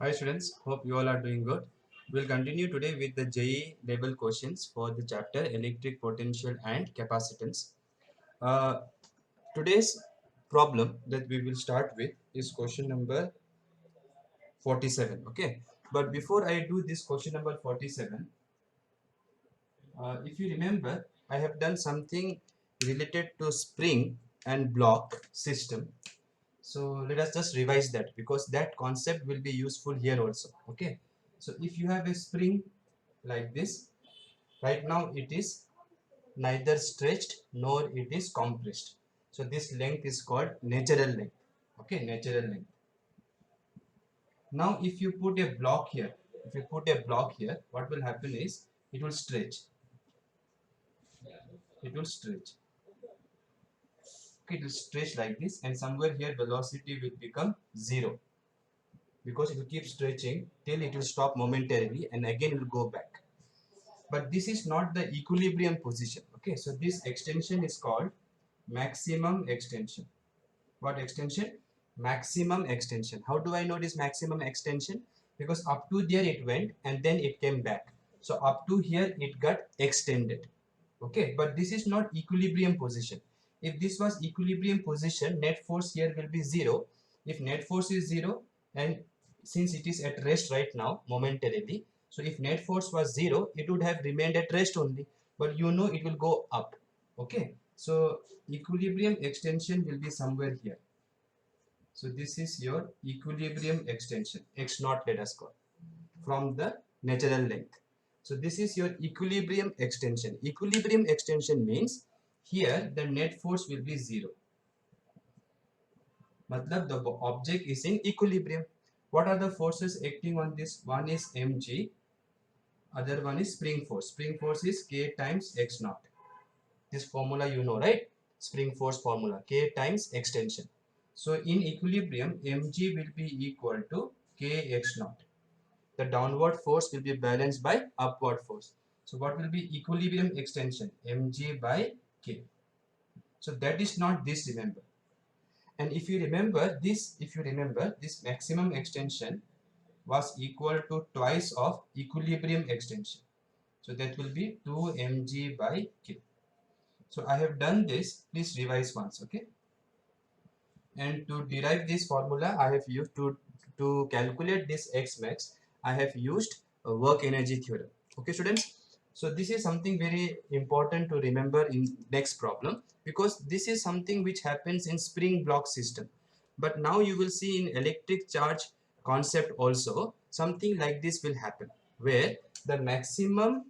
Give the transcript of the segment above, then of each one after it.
Hi students, hope you all are doing good. We'll continue today with the JEE level questions for the chapter Electric Potential and Capacitance. Uh, Today's problem that we will start with is question number 47. Okay, but before I do this question number 47, if you remember, I have done something related to spring and block system. So let us just revise that because that concept will be useful here also. Okay, so if you have a spring like this, right now it is neither stretched nor it is compressed. So this length is called natural length. Okay, natural length. Now if you put a block here, what will happen is it will stretch. It will stretch. Okay, it will stretch like this, and somewhere here velocity will become zero because it will keep stretching till it will stop momentarily and again it will go back. But this is not the equilibrium position. Okay, so this extension is called maximum extension. What extension? Maximum extension. How do I know this maximum extension? Because up to there it went and then it came back. So up to here it got extended. Okay, but this is not equilibrium position. If this was equilibrium position, net force here will be zero. If net force is zero, and since it is at rest right now momentarily, so if net force was zero, it would have remained at rest only, but you know it will go up. Okay, so equilibrium extension will be somewhere here. So this is your equilibrium extension, x naught let us call, from the natural length. So this is your equilibrium extension. Equilibrium extension means here the net force will be zero. Matlab the object is in equilibrium. What are the forces acting on this? One is mg, other one is spring force. Spring force is k times x naught. This formula you know, right? Spring force formula, k times extension. So in equilibrium, mg will be equal to kx naught. The downward force will be balanced by upward force. So what will be equilibrium extension? Mg by k. So that is not this, remember. And if you remember this maximum extension was equal to twice of equilibrium extension. So that will be 2 mg by k. So I have done this. Please revise once, okay? And to derive this formula, I have used to calculate this x max, I have used a work energy theorem. Okay, students. So this is something very important to remember in next problem, because this is something which happens in spring block system. But now you will see in electric charge concept also something like this will happen, where the maximum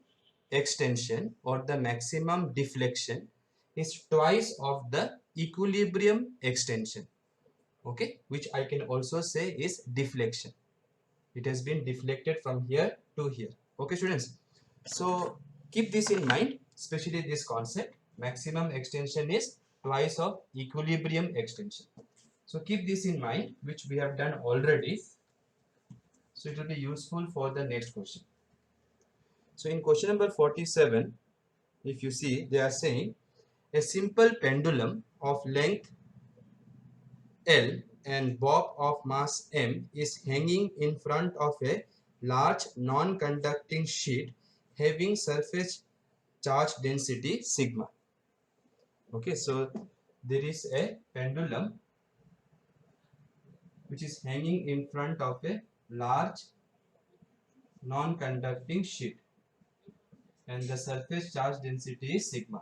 extension or the maximum deflection is twice of the equilibrium extension. Okay, which I can also say is deflection. It has been deflected from here to here. Okay, students. So keep this in mind, especially this concept. Maximum extension is twice of equilibrium extension. So keep this in mind, which we have done already. So it will be useful for the next question. So in question number 47, if you see, they are saying a simple pendulum of length L and bob of mass m is hanging in front of a large non-conducting sheet having surface charge density sigma. Okay, so there is a pendulum which is hanging in front of a large non-conducting sheet and the surface charge density is sigma.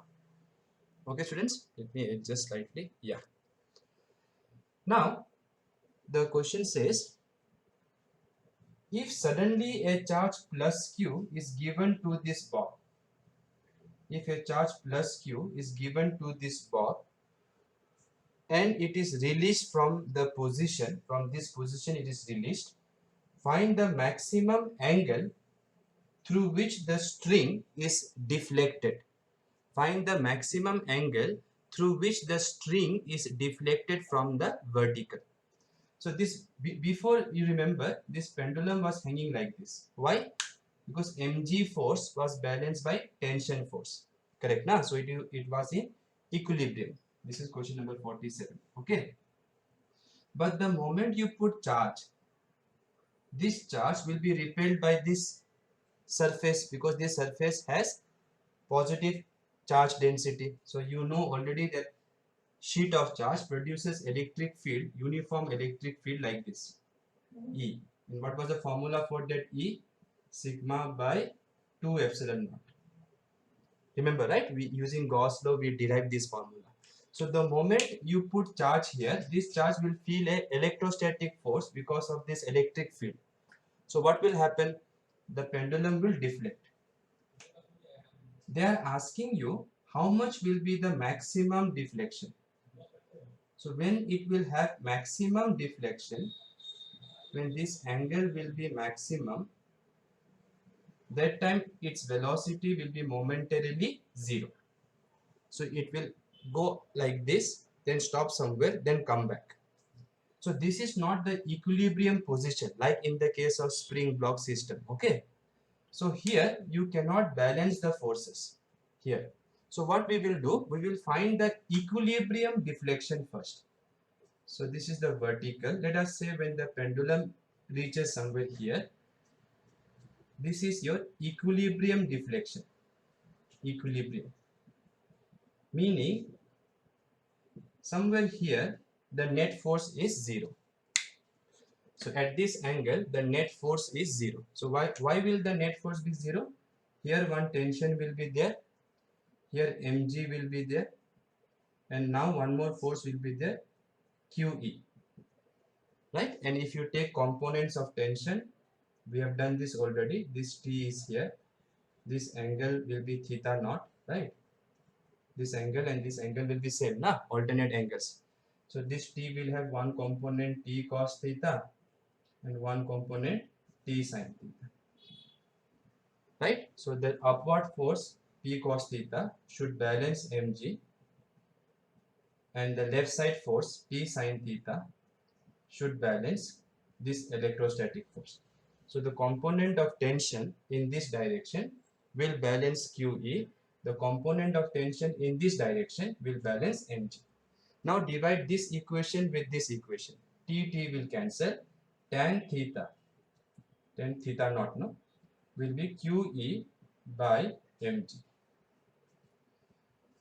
Okay, students, let me adjust slightly. Yeah. Now the question says, if suddenly a charge plus q is given to this bob, if a charge plus q is given to this bob and it is released from the position, from this position it is released, find the maximum angle through which the string is deflected. Find the maximum angle through which the string is deflected from the vertical. So this, before you remember, this pendulum was hanging like this. Why? Because mg force was balanced by tension force. Correct na? So it was in equilibrium. This is question number 47. Okay. But the moment you put charge, this charge will be repelled by this surface, because this surface has positive charge density. So you know already that sheet of charge produces electric field, uniform electric field like this, E. And what was the formula for that E? Sigma by 2 epsilon naught. Remember, right? We using Gauss law, we derived this formula. So the moment you put charge here, this charge will feel a electrostatic force because of this electric field. So what will happen? The pendulum will deflect. They are asking you how much will be the maximum deflection. So when it will have maximum deflection, when this angle will be maximum, that time its velocity will be momentarily zero. So it will go like this, then stop somewhere, then come back. So this is not the equilibrium position like in the case of spring block system. Okay. So here you cannot balance the forces here. So what we will do, we will find the equilibrium deflection first. So this is the vertical. Let us say when the pendulum reaches somewhere here, this is your equilibrium deflection. Equilibrium. Meaning somewhere here the net force is zero. So at this angle the net force is zero. So why will the net force be zero? Here one tension will be there, here mg will be there, and now one more force will be there, QE, right? And if you take components of tension, we have done this already. This T is here, this angle will be theta naught, right? This angle and this angle will be same, na? Alternate angles. So this T will have one component T cos theta and one component T sin theta, right? So the upward force P cos theta should balance mg, and the left side force P sin theta should balance this electrostatic force. So the component of tension in this direction will balance QE. The component of tension in this direction will balance mg. Now divide this equation with this equation. T will cancel. Tan theta naught, no, will be QE by mg.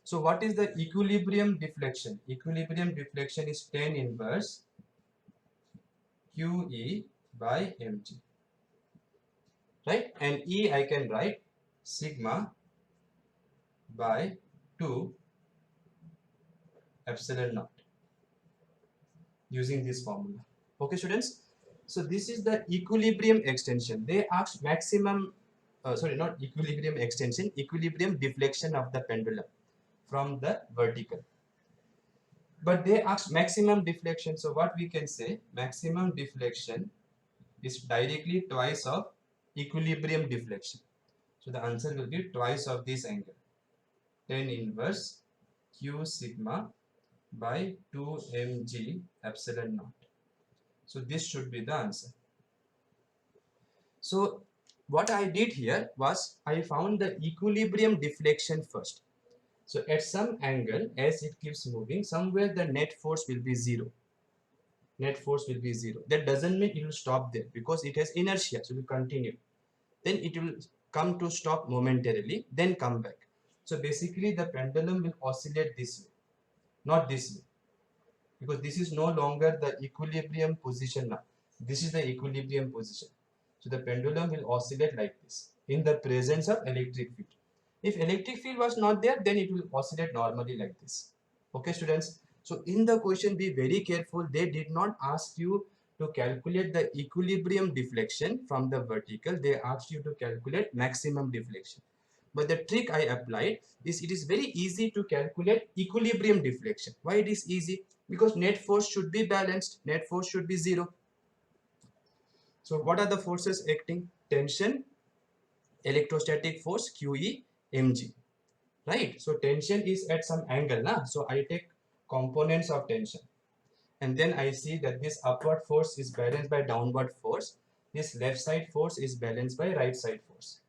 So what is the equilibrium deflection? Equilibrium deflection is tan inverse QE by mg, right? And E I can write sigma by 2 epsilon naught using this formula. Okay, students? So this is the equilibrium extension. They asked maximum, not equilibrium extension, equilibrium deflection of the pendulum from the vertical. But they asked maximum deflection. So what we can say, maximum deflection is directly twice of equilibrium deflection. So the answer will be twice of this angle, tan inverse Q sigma by 2 mg epsilon naught. So this should be the answer. So what I did here was I found the equilibrium deflection first. So at some angle, as it keeps moving, somewhere the net force will be zero. Net force will be zero. That doesn't mean it will stop there, because it has inertia, so it will continue. Then it will come to stop momentarily, then come back. So basically the pendulum will oscillate this way, not this way, because this is no longer the equilibrium position now. This is the equilibrium position. So the pendulum will oscillate like this in the presence of electric field. If electric field was not there, then it will oscillate normally like this. Okay, students? So in the question, be very careful. They did not ask you to calculate the equilibrium deflection from the vertical. They asked you to calculate maximum deflection. But the trick I applied is it is very easy to calculate equilibrium deflection. Why it is easy? Because net force should be balanced. Net force should be zero. So what are the forces acting? Tension, electrostatic force, QE, mg. Right? So tension is at some angle. Na? So I take components of tension. And then I see that this upward force is balanced by downward force. This left side force is balanced by right side force.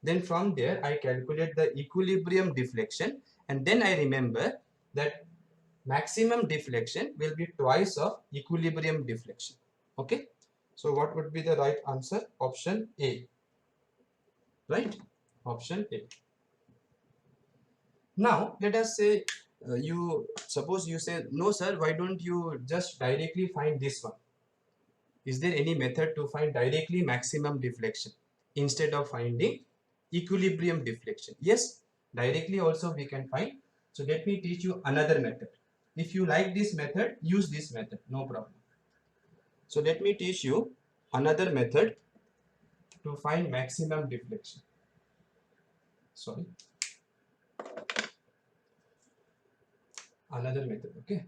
Then from there I calculate the equilibrium deflection, and then I remember that maximum deflection will be twice of equilibrium deflection. Okay, So what would be the right answer? Option A. Right? Option A. Now let us say suppose you say, no sir, why don't you just directly find this one? Is there any method to find directly maximum deflection instead of finding equilibrium deflection? Yes, directly also we can find. So let me teach you another method. If you like this method, use this method, no problem. So let me teach you another method to find maximum deflection. Sorry. Another method, okay?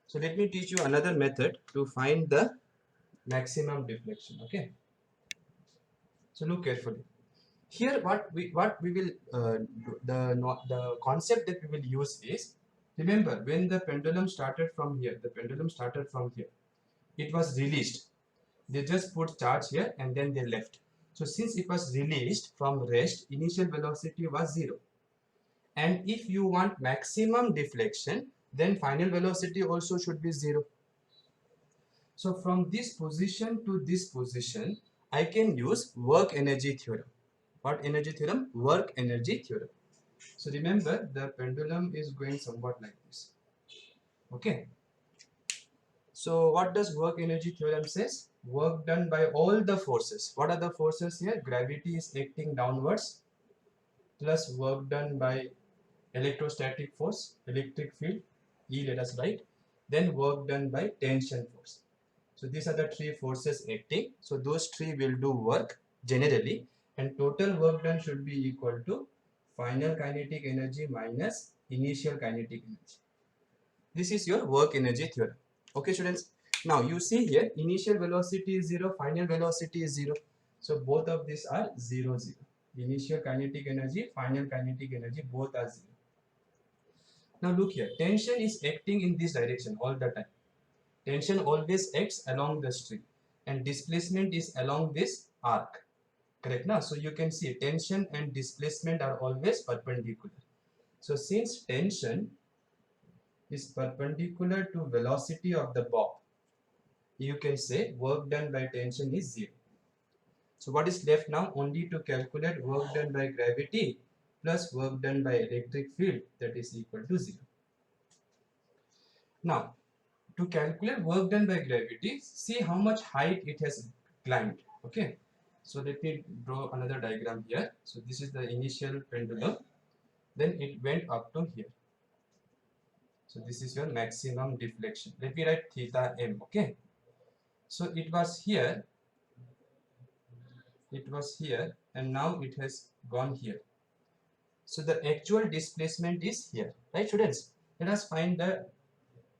So let me teach you another method to find the maximum deflection, okay? So look carefully. Here what we will the concept that we will use is, remember when the pendulum started from here, it was released. They just put charge here and then they left. So since it was released from rest, initial velocity was 0. And if you want maximum deflection, then final velocity also should be 0. So from this position to this position, I can use work energy theorem. What energy theorem? Work energy theorem. So remember, the pendulum is going somewhat like this. Okay. So what does work energy theorem says? Work done by all the forces. What are the forces here? Gravity is acting downwards, plus work done by electrostatic force, electric field, E let us write. Then work done by tension force. So these are the three forces acting. So those three will do work generally, and total work done should be equal to final kinetic energy minus initial kinetic energy. This is your work energy theorem. Okay, students. Now you see here, initial velocity is 0, final velocity is 0. So both of these are 0, 0. Initial kinetic energy, final kinetic energy, both are 0. Now look here, tension is acting in this direction all the time. Tension always acts along the string, and displacement is along this arc. Correct now? So you can see tension and displacement are always perpendicular. So since tension is perpendicular to velocity of the bob, you can say work done by tension is 0. So what is left now? Only to calculate work done by gravity plus work done by electric field, that is equal to 0. Now to calculate work done by gravity, see how much height it has climbed. Okay, so let me draw another diagram here. So this is the initial pendulum, then it went up to here. So this is your maximum deflection. Let me write theta m. Okay, so it was here, and now it has gone here. So the actual displacement is here, right students? Let us find the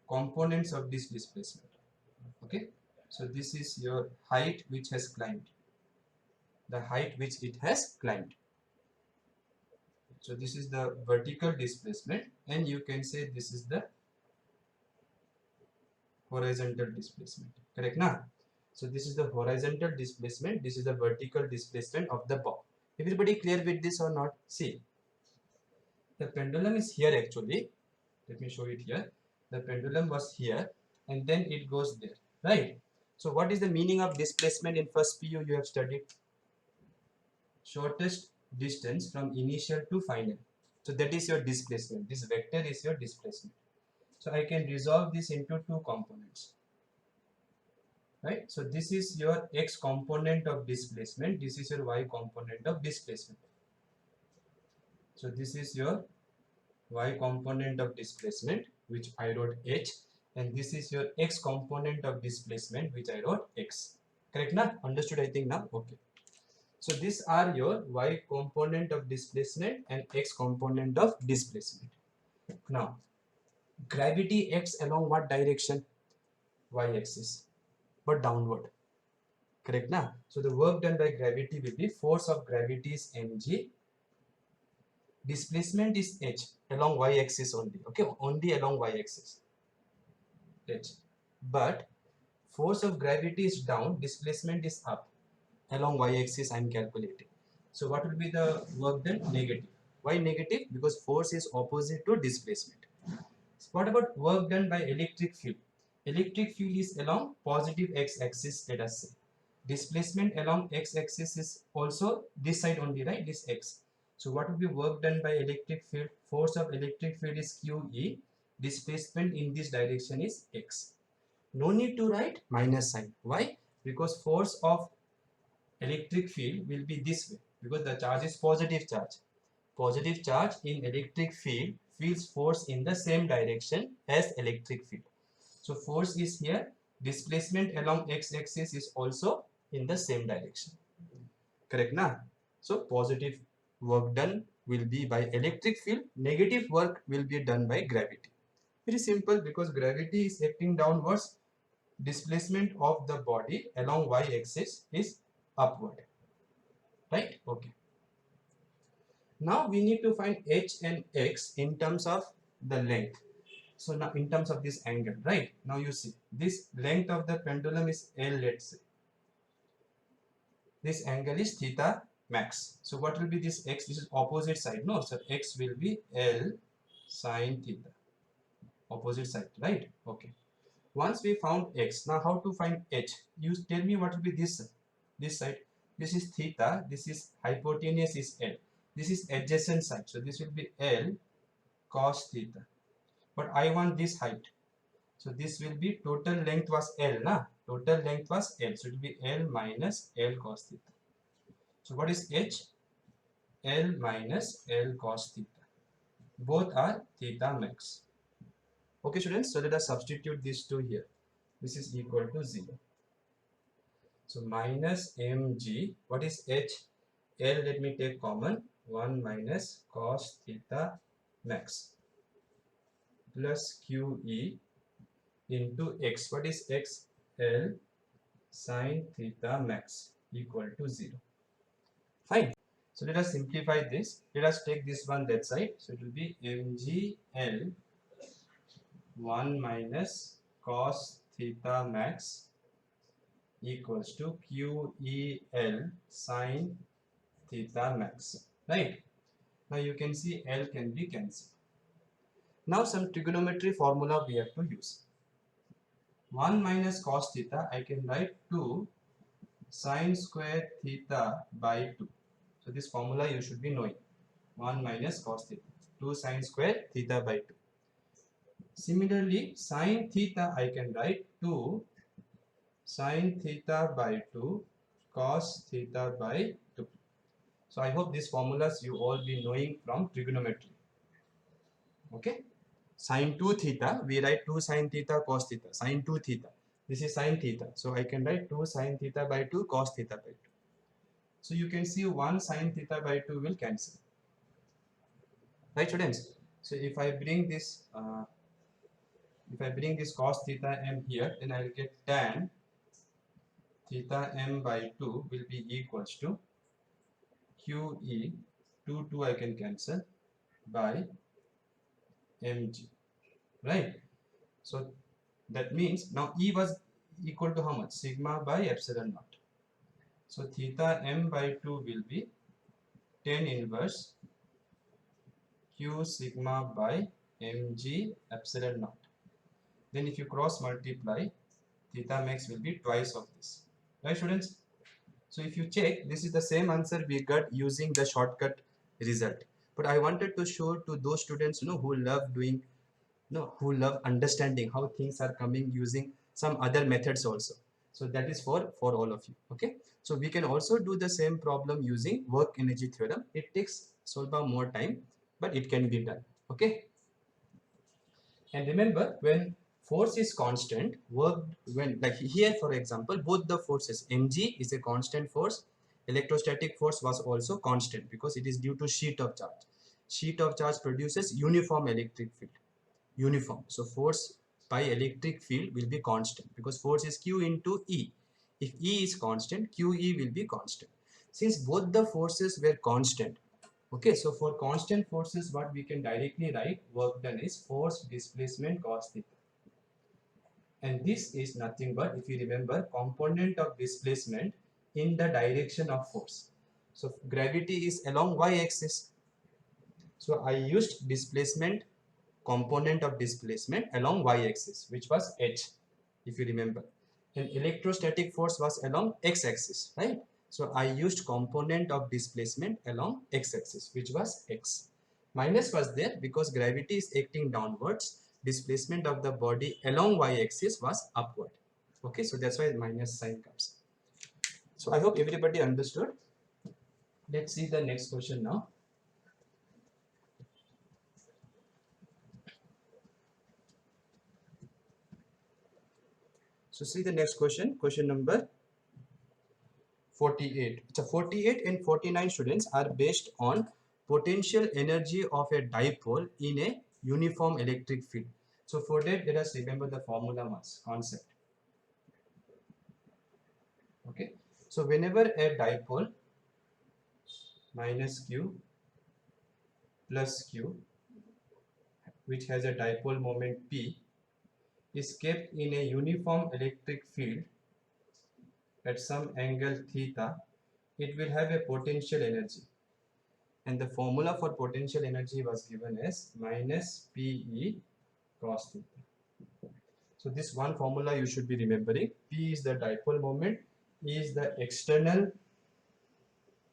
components of this displacement. Okay, so this is your height which has climbed, the height which it has climbed. So this is the vertical displacement, and you can say this is the horizontal displacement. Correct now? So this is the horizontal displacement, this is the vertical displacement of the bob. Everybody clear with this or not? See, the pendulum is here actually. Let me show it here. The pendulum was here and then it goes there, right? So what is the meaning of displacement in first PU you have studied? Shortest distance from initial to final. So that is your displacement. This vector is your displacement. So I can resolve this into two components, right? So this is your x component of displacement, this is your y component of displacement. So this is your y component of displacement, which I wrote h, and this is your x component of displacement, which I wrote x. Correct now? Understood I think now? Okay. So these are your y component of displacement and x component of displacement. Now, gravity acts along what direction? Y axis, but downward. Correct now? So the work done by gravity will be, force of gravity is mg, displacement is h, along y axis only. Okay, only along y axis, h. But force of gravity is down, displacement is up. Along y axis I am calculating. So what will be the work done? Negative. Why negative? Because force is opposite to displacement. What about work done by electric field? Electric field is along positive x-axis, let us say. Displacement along x-axis is also this side only, right? This x. So what would be work done by electric field? Force of electric field is QE. Displacement in this direction is x. No need to write minus sign. Why? Because force of electric field will be this way, because the charge is positive charge. Positive charge in electric field feels force in the same direction as electric field. So force is here, displacement along x-axis is also in the same direction. Correct na? So positive work done will be by electric field, negative work will be done by gravity. Very simple, because gravity is acting downwards, displacement of the body along y-axis is upward. Right? Okay. Now we need to find h and x in terms of the length. So now in terms of this angle, right? Now you see this length of the pendulum is L, let's say. This angle is theta max. So what will be this x? This is opposite side, no? So x will be L sine theta. Opposite side, right? Okay. Once we found x, now how to find h? You tell me what will be this side. This is theta, this is hypotenuse is L. This is adjacent side, so this will be L cos theta. But I want this height, so this will be total length was L, na? Total length was L, so it will be L minus L cos theta. So what is h? L minus L cos theta. Both are theta max. Okay, students, so let us substitute these two here. This is equal to 0. So minus mg, what is h? L, let me take common, 1 minus cos theta max plus QE into x. What is x? L sine theta max equal to 0. Fine. So let us simplify this. Let us take this one that side. So it will be mgl 1 minus cos theta max equals to QEL sine theta max. Right? Now you can see L can be cancelled. Now some trigonometry formula we have to use. 1 minus cos theta, I can write 2 sine square theta by 2. So this formula you should be knowing. 1 minus cos theta, 2 sine square theta by 2. Similarly, sine theta I can write 2 sine theta by 2 cos theta by 2. So I hope these formulas you all be knowing from trigonometry. Okay. Sine 2 theta, we write 2 sine theta cos theta. Sine 2 theta. This is sine theta. So I can write 2 sine theta by 2 cos theta by 2. So you can see 1 sine theta by 2 will cancel. Right, students? So if I bring this cos theta m here, then I will get tan theta m by 2 will be equals to QE 2 I can cancel by mg. Right? So that means now E was equal to how much? Sigma by epsilon naught. So theta m by 2 will be tan inverse Q sigma by mg epsilon naught. Then if you cross multiply, theta max will be twice of this. Right, students? So if you check, this is the same answer we got using the shortcut result. But I wanted to show to those students who love doing, who love understanding how things are coming using some other methods also. So that is for all of you. Okay. So we can also do the same problem using work energy theorem. It takes solve more time, but it can be done. Okay. And remember, when force is constant, work, when like here for example, both the forces mg is a constant force, electrostatic force was also constant because it is due to sheet of charge. Sheet of charge produces uniform electric field. Uniform. So force by electric field will be constant because force is Q into E. If E is constant, QE will be constant. Since both the forces were constant, okay, so for constant forces, what we can directly write work done is force displacement cos theta. And this is nothing but, if you remember, component of displacement in the direction of force. So gravity is along y-axis. So I used displacement component of displacement along y-axis, which was h, if you remember. And electrostatic force was along x-axis, right? So I used component of displacement along x-axis, which was x. Minus was there because gravity is acting downwards. Displacement of the body along y-axis was upward. Okay, so that's why minus sign comes. So I hope everybody understood. Let's see the next question now. So see the next question, question number 48. So 48 and 49 students are based on potential energy of a dipole in a uniform electric field. So for that, let us remember the formula mass concept. Okay. So whenever a dipole minus q plus q, which has a dipole moment p, is kept in a uniform electric field at some angle theta, it will have a potential energy. And the formula for potential energy was given as minus PE cos theta. So this one formula you should be remembering. P is the dipole moment, E is the external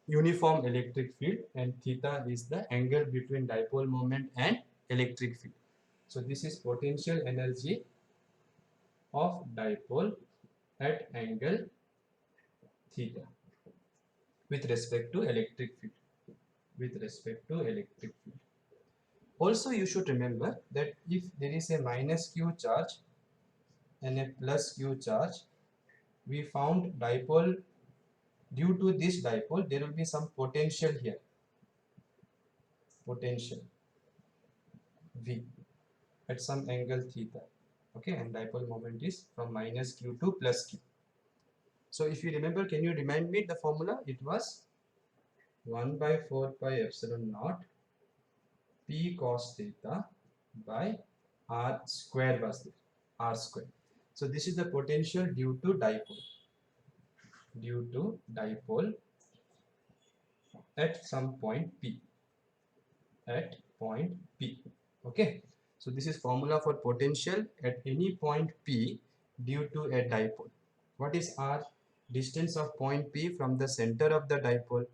uniform electric field, and theta is the angle between dipole moment and electric field. So this is potential energy of dipole at angle theta with respect to electric field. Also, you should remember that if there is a minus q charge and a plus q charge, we found dipole, due to this dipole, there will be some potential here, potential V at some angle theta. Okay, and dipole moment is from minus q to plus q. So if you remember, can you remind me the formula? It was 1 by 4 pi epsilon naught P cos theta by R square was there, R square. So this is the potential due to dipole at some point P, okay. So this is formula for potential at any point P due to a dipole. What is R? Distance of point P from the center of the dipole.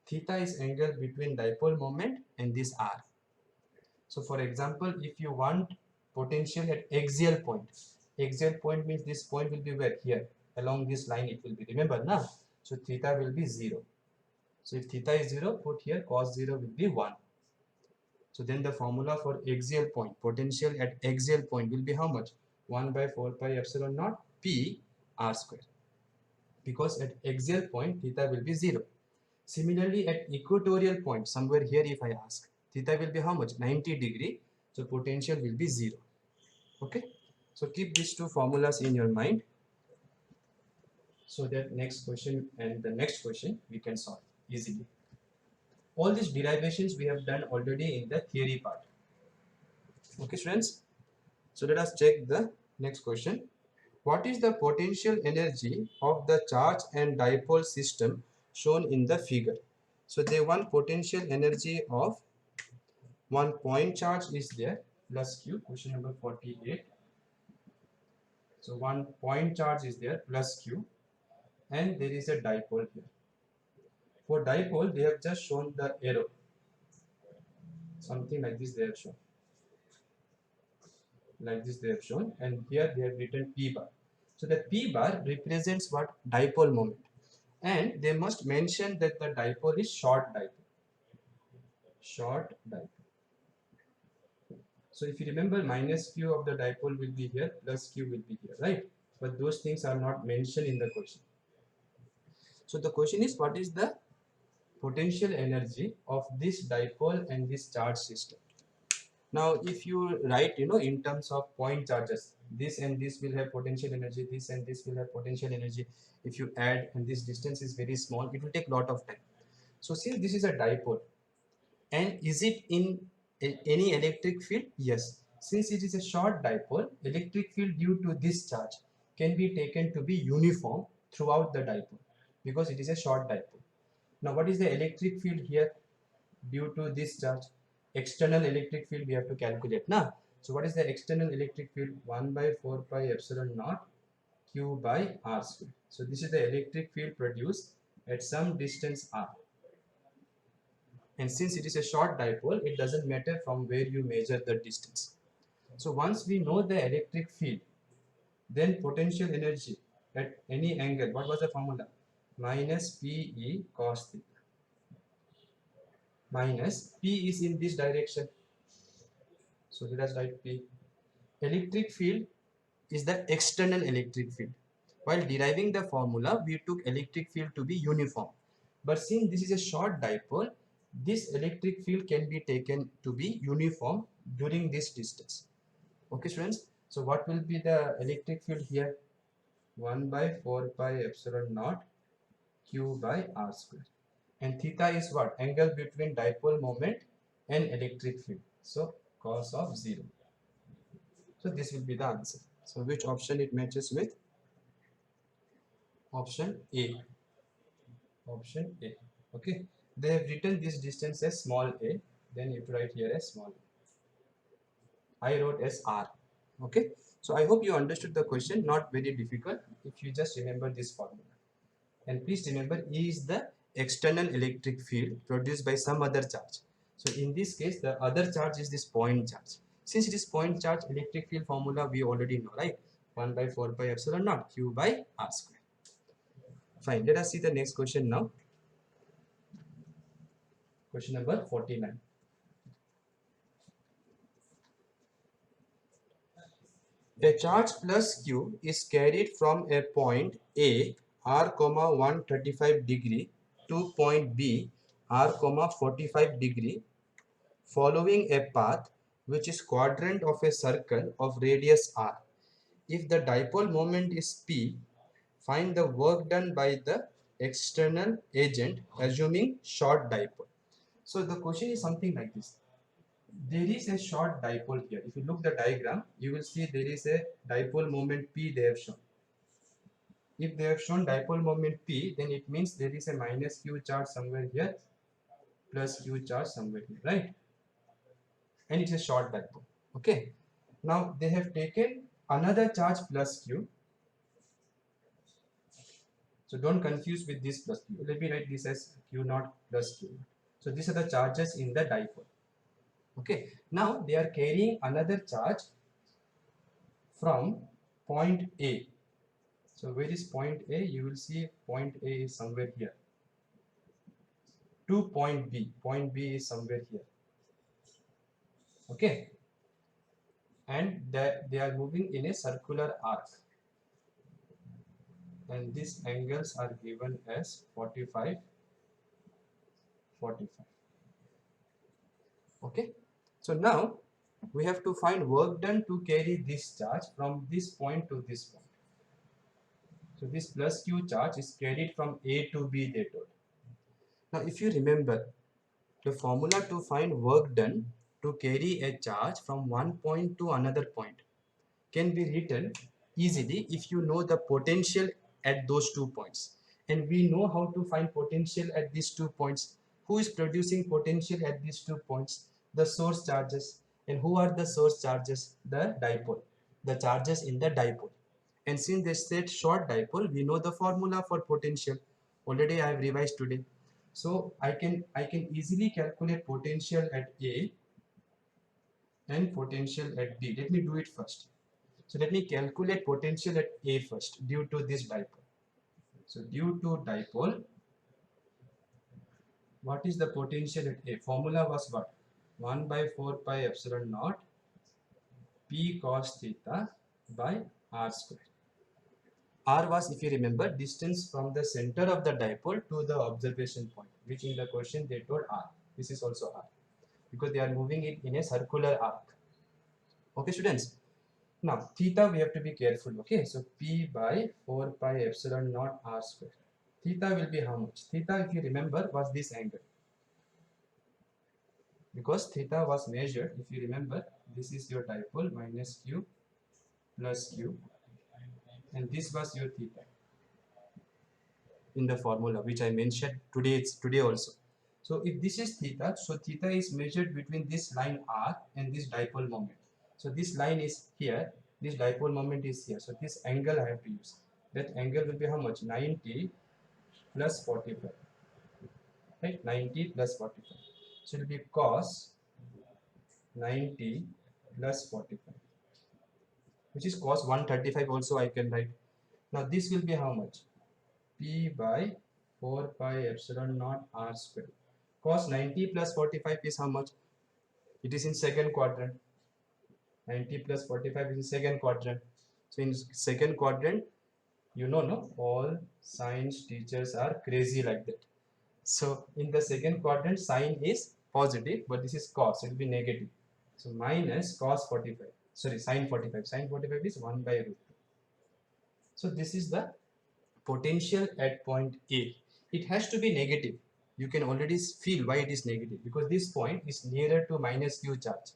Theta is angle between dipole moment and this R. So for example, if you want potential at axial point means this point will be where? Here. Along this line it will be. Remember now? So theta will be 0. So if theta is 0, put here cos 0 will be 1. So then the formula for axial point, potential at axial point will be how much? 1 by 4 pi epsilon naught P R square. Because at axial point theta will be 0. Similarly at equatorial point, somewhere here if I ask, theta will be how much? 90 degree. So potential will be 0. Okay. So keep these two formulas in your mind, so that next question and the next question we can solve easily. All these derivations we have done already in the theory part. Okay, students. So let us check the next question. What is the potential energy of the charge and dipole system shown in the figure? So they want potential energy of one point charge is there plus q, question number 48. So one point charge is there plus q, and there is a dipole here. For dipole they have just shown the arrow, something like this they have shown, and here they have written p bar. So the p bar represents what? Dipole moment, and they must mention that the dipole is short dipole. So if you remember, minus q of the dipole will be here, plus q will be here, right? But those things are not mentioned in the question. So the question is, what is the potential energy of this dipole and this charge system? Now if you write, in terms of point charges, this and this will have potential energy, this and this will have potential energy. If you add and this distance is very small, it will take a lot of time. So since this is a dipole, and is it in any electric field? Yes. Since it is a short dipole, electric field due to this charge can be taken to be uniform throughout the dipole because it is a short dipole. Now what is the electric field here due to this charge? External electric field we have to calculate now. So what is the external electric field? 1 by 4 pi epsilon naught q by r square. So this is the electric field produced at some distance r. And since it is a short dipole, it doesn't matter from where you measure the distance. So once we know the electric field, then potential energy at any angle, what was the formula? Minus PE cos theta. Minus P is in this direction. So let us write P. Electric field is the external electric field. While deriving the formula, we took electric field to be uniform. But since this is a short dipole, this electric field can be taken to be uniform during this distance. Okay, students. So what will be the electric field here? 1 by 4 pi epsilon naught q by r square. And theta is what? Angle between dipole moment and electric field. So cos of 0. So this will be the answer. So which option it matches with? Option A. Option A. Okay. They have written this distance as small a. Then you write here as small a. I wrote as r. Okay. So I hope you understood the question. Not very difficult if you just remember this formula. And please remember, E is the external electric field produced by some other charge. So in this case, the other charge is this point charge. Since it is point charge, electric field formula we already know, right? 1 by 4 pi epsilon naught q by r square. Fine. Let us see the next question now. Question number 49. A charge plus q is carried from a point A r comma 135 degree to point B r comma 45 degree following a path which is quadrant of a circle of radius r. If the dipole moment is P, find the work done by the external agent assuming short dipole. So the question is something like this. There is a short dipole here. If you look the diagram, you will see there is a dipole moment P they have shown. If they have shown dipole moment P, then it means there is a minus Q charge somewhere here, plus Q charge somewhere here, right? And it's a short dipole. Okay. Now they have taken another charge plus Q. So don't confuse with this plus Q. Let me write this as Q naught plus Q naught. So these are the charges in the dipole. Okay. Now they are carrying another charge from point A. So where is point A? You will see point A is somewhere here. To point B. Point B is somewhere here. Okay. And that they are moving in a circular arc. And these angles are given as 45, 45. Okay. So now we have to find work done to carry this charge from this point to this point. So this plus Q charge is carried from A to B, they told. Now if you remember, the formula to find work done to carry a charge from one point to another point can be written easily if you know the potential at those 2 points. And we know how to find potential at these 2 points. Who is producing potential at these 2 points? The source charges. And who are the source charges? The dipole. The charges in the dipole. And since they said short dipole, we know the formula for potential. Already I have revised today. So I can easily calculate potential at A and potential at B. Let me do it first. So let me calculate potential at A first due to this dipole. So due to dipole, what is the potential at A? Formula was what? 1 by 4 pi epsilon naught P cos theta by r square. R was, if you remember, distance from the center of the dipole to the observation point, which in the question they told R. This is also R because they are moving it in a circular arc. Okay, students. Now, theta we have to be careful. Okay, so P by 4 pi epsilon naught r square. Theta will be how much? Theta, if you remember, was this angle. Because theta was measured, if you remember, this is your dipole minus Q plus Q. And this was your theta in the formula which I mentioned today. It's today also. So if this is theta, so theta is measured between this line R and this dipole moment. So this line is here, this dipole moment is here. So this angle I have to use. That angle will be how much? 90 plus 45. Right? 90 plus 45. So it will be cos 90 plus 45, which is cos 135 also I can write. Now this will be how much? P by 4 pi epsilon naught r square. Cos 90 plus 45 is how much? It is in second quadrant. 90 plus 45 is in second quadrant. So in second quadrant, you know, no, all science teachers are crazy like that. So in the second quadrant, sine is positive, but this is cos, it will be negative. So minus cos 45, sorry, sine 45. Sine 45 is 1 by root 2. So this is the potential at point A. It has to be negative. You can already feel why it is negative, because this point is nearer to minus q charge.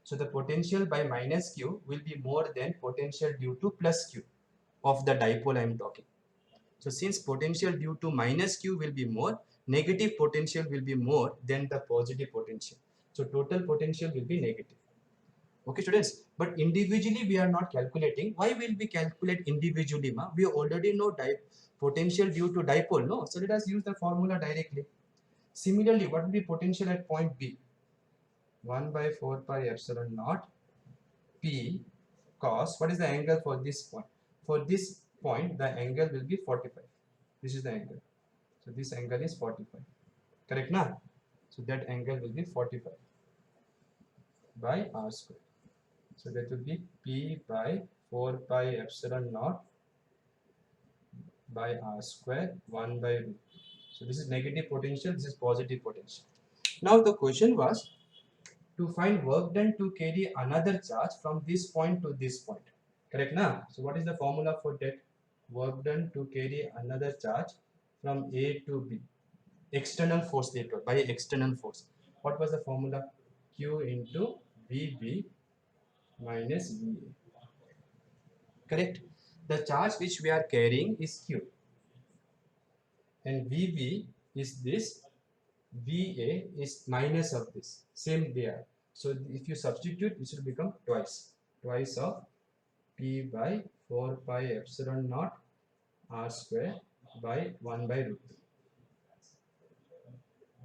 So the potential by minus q will be more than potential due to plus q of the dipole I am talking. So since potential due to minus q will be more, negative potential will be more than the positive potential. So total potential will be negative. Okay, students, but individually we are not calculating. Why will we calculate individually? Ma? We already know potential due to dipole, no? So let us use the formula directly. Similarly, what will be potential at point B? 1 by 4 pi epsilon naught P cos, what is the angle for this point? For this point, the angle will be 45. This is the angle. So this angle is 45. Correct, na? So that angle will be 45 by r square. So that will be P by 4 pi epsilon naught by r square 1 by root. So this is negative potential, this is positive potential. Now the question was to find work done to carry another charge from this point to this point. Correct na? So what is the formula for that? Work done to carry another charge from A to B. External force later, by external force. What was the formula? Q into VB minus VA. Correct? The charge which we are carrying is Q. And VB is this, VA is minus of this. Same there. So if you substitute, this will become twice of P by 4 pi epsilon naught r square by 1 by root 2.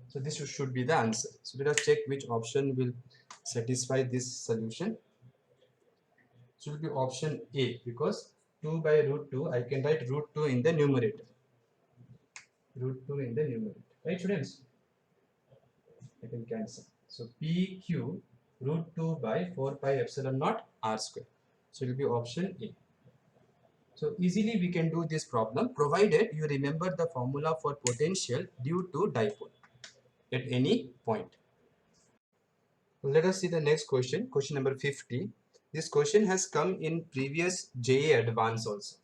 So this should be the answer. So let us check which option will satisfy this solution. So it will be option A, because 2 by root 2, I can write root 2 in the numerator. Root 2 in the numerator. Right, students? I can cancel. So PQ root 2 by 4 pi epsilon naught r square. So it will be option A. So easily we can do this problem, provided you remember the formula for potential due to dipole at any point. Let us see the next question, question number 50. This question has come in previous JEE Advance also.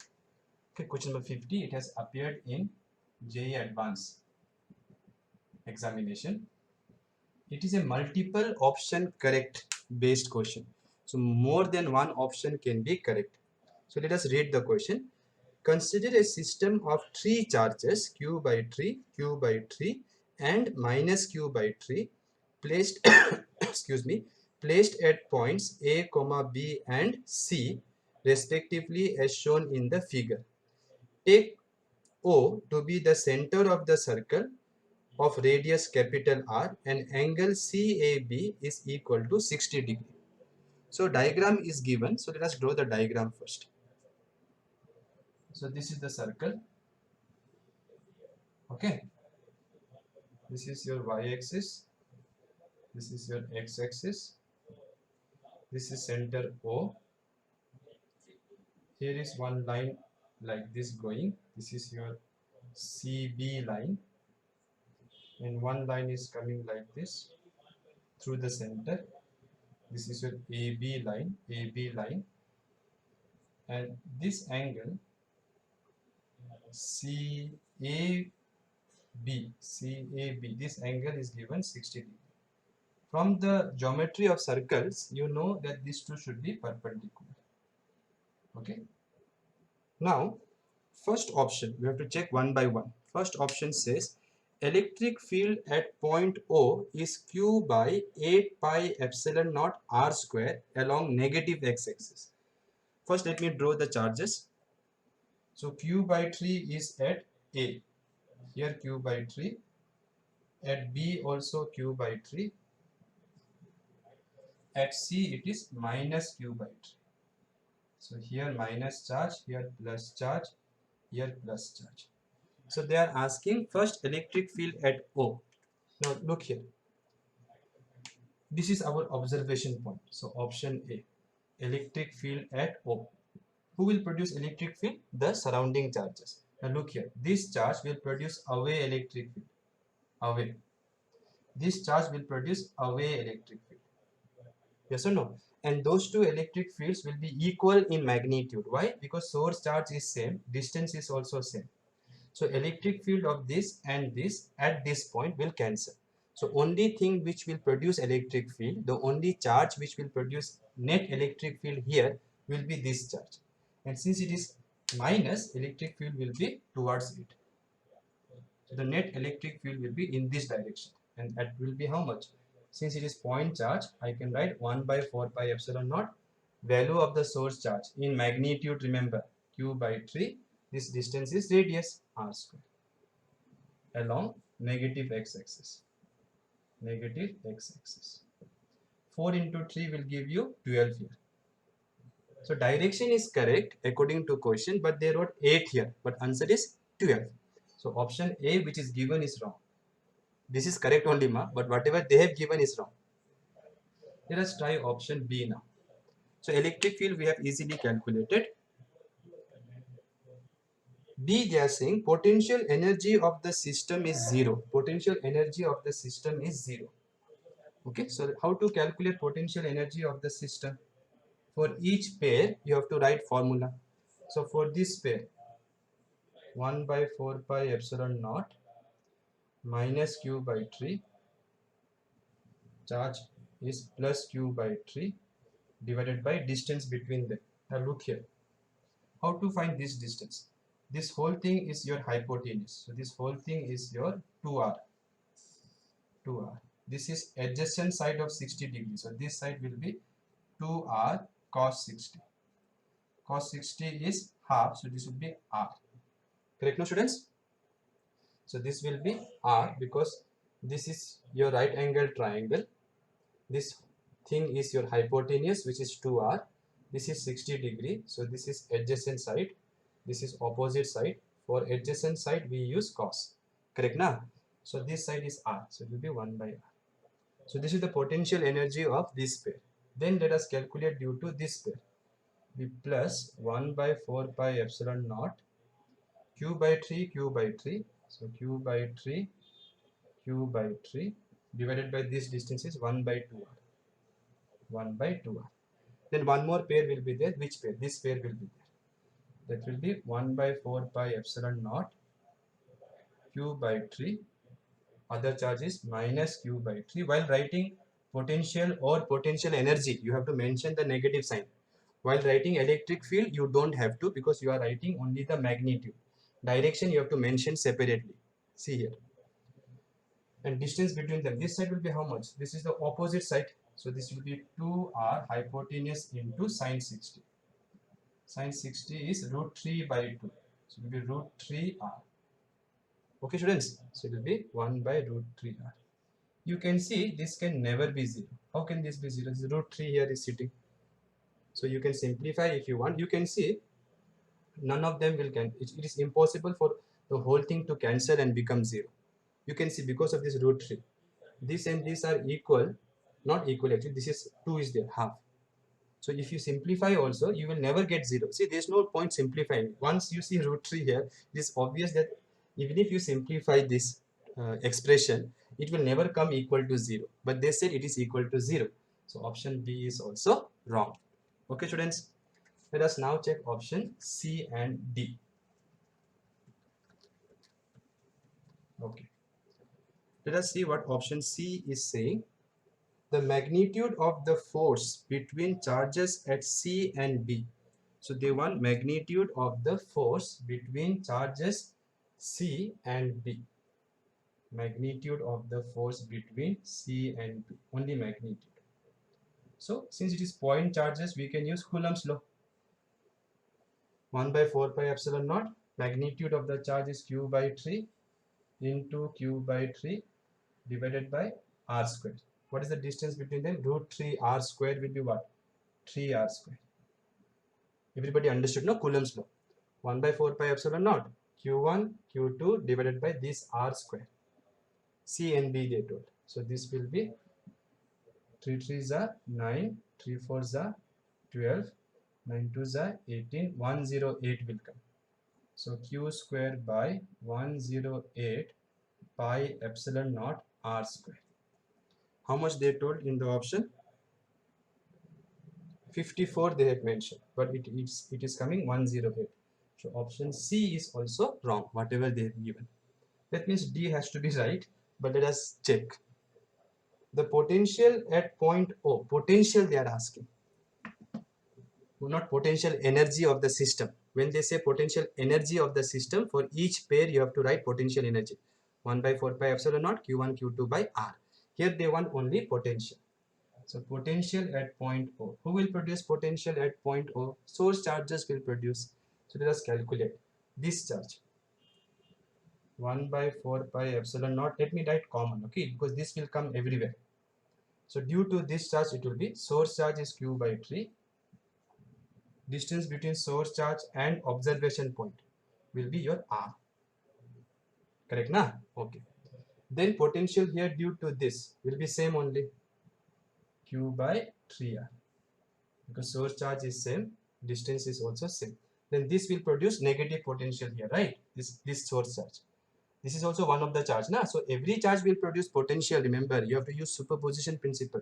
Okay, question number 50, it has appeared in JEE Advance examination. It is a multiple option correct based question. So more than one option can be correct. So let us read the question. Consider a system of three charges q by 3, q by 3 and minus q by 3 placed excuse me, placed at points A, B and C respectively as shown in the figure. Take O to be the center of the circle of radius capital R and angle CAB is equal to 60 degree. So diagram is given. So let us draw the diagram first. So this is the circle. Okay. This is your y-axis. This is your x-axis. This is center O. Here is one line like this going. This is your CB line. And one line is coming like this through the center. This is your AB line. And this angle CAB, this angle is given 60 degree. From the geometry of circles, you know that these two should be perpendicular. Okay. Now, first option, we have to check one by one. First option says electric field at point O is Q by 8 pi epsilon naught r square along negative x-axis. First, let me draw the charges. So Q by 3 is at A. Here Q by 3. At B also Q by 3. At C it is minus Q by 3. So here minus charge, here plus charge, here plus charge. So they are asking first electric field at O. Now look here. This is our observation point. So option A, electric field at O. Who will produce electric field? The surrounding charges. Now look here. This charge will produce away electric field. Away. This charge will produce away electric field. Yes or no? And those two electric fields will be equal in magnitude. Why? Because source charge is same, distance is also same. So electric field of this and this at this point will cancel. So only thing which will produce electric field, the only charge which will produce net electric field here will be this charge. And since it is minus, electric field will be towards it. So the net electric field will be in this direction. And that will be how much? Since it is point charge, I can write 1 by 4 pi epsilon naught value of the source charge in magnitude. Remember, Q by 3. This distance is radius r square along negative x-axis. Negative x-axis. 4 into 3 will give you 12 here. So direction is correct according to question, but they wrote 8 here, but answer is 12. So option A which is given is wrong. This is correct only, but whatever they have given is wrong. Let us try option B now. So electric field we have easily calculated. B, they are saying potential energy of the system is 0. Potential energy of the system is 0. Okay, so how to calculate potential energy of the system? For each pair, you have to write formula. So for this pair, 1 by 4 pi epsilon naught minus Q by 3, charge is plus Q by 3 divided by distance between them. Now look here. How to find this distance? This whole thing is your hypotenuse. So this whole thing is your 2r. 2r. This is adjacent side of 60 degrees. So this side will be 2r cos 60. Cos 60 is half. So this will be r. Correct, no students? So this will be r because this is your right angle triangle. This thing is your hypotenuse, which is 2r. This is 60 degree. So this is adjacent side. This is opposite side. For adjacent side, we use cos. Correct, na? So this side is r. So it will be 1 by r. So this is the potential energy of this pair. Then let us calculate due to this pair. Be plus 1 by 4 pi epsilon naught Q by 3 Q by 3. So Q by 3 Q by 3 divided by this distance is 1 by 2r. 1 by 2r. Then one more pair will be there. Which pair? This pair will be there. That will be 1 by 4 pi epsilon naught Q by 3. Other charge is minus Q by 3. While writing potential or potential energy, you have to mention the negative sign. While writing electric field, you don't have to because you are writing only the magnitude. Direction you have to mention separately. See here. And distance between them. This side will be how much? This is the opposite side. So this will be 2r hypotenuse into sine 60. Sine 60 is root 3 by 2. So it will be root 3r. Okay, students? So it will be 1 by root 3r. You can see this can never be 0. How can this be 0? This root 3 here is sitting. So you can simplify if you want. You can see none of them will cancel. It is impossible for the whole thing to cancel and become 0. You can see because of this root 3. This and this are equal. Not equal actually. This is 2 is there, half. So if you simplify also, you will never get 0. See, there's no point simplifying. Once you see root 3 here, it is obvious that even if you simplify this expression, it will never come equal to 0. But they said it is equal to 0. So option B is also wrong. Okay, students. Let us now check option C and D. Okay. Let us see what option C is saying. The magnitude of the force between charges at C and B. So they want magnitude of the force between charges C and B. magnitude of the force between C and B, only magnitude. So since it is point charges, we can use Coulomb's law. 1 by 4 pi epsilon naught, magnitude of the charge is q by 3 into q by 3 divided by r square. What is the distance between them? Root 3 r square will be what? 3 r square. Everybody understood, no? Coulomb's law. 1 by 4 pi epsilon naught, q1, q2 divided by this r square. C and B they told. So this will be 3 3s are 9, 3 4s are 12, 9 2s are 18, 108 will come. So q square by 108 pi epsilon naught r square. How much they told in the option? 54 they have mentioned, but it is coming 108. So option C is also wrong, whatever they have given. That means D has to be right, but let us check. The potential at point O, potential they are asking, not potential energy of the system. When they say potential energy of the system, for each pair you have to write potential energy. 1 by 4 pi epsilon naught q1 q2 by r. Here they want only potential. So potential at point O. Who will produce potential at point O? Source charges will produce. So let us calculate this charge. 1 by 4 pi epsilon naught. Let me write common, okay, because this will come everywhere. So due to this charge, it will be source charge is q by 3. Distance between source charge and observation point will be your r. Correct, na? Okay. Then potential here due to this will be same only, q by 3r. Because source charge is same, distance is also same. Then this will produce negative potential here, right? This source charge. This is also one of the charge, na? So every charge will produce potential. Remember, you have to use superposition principle.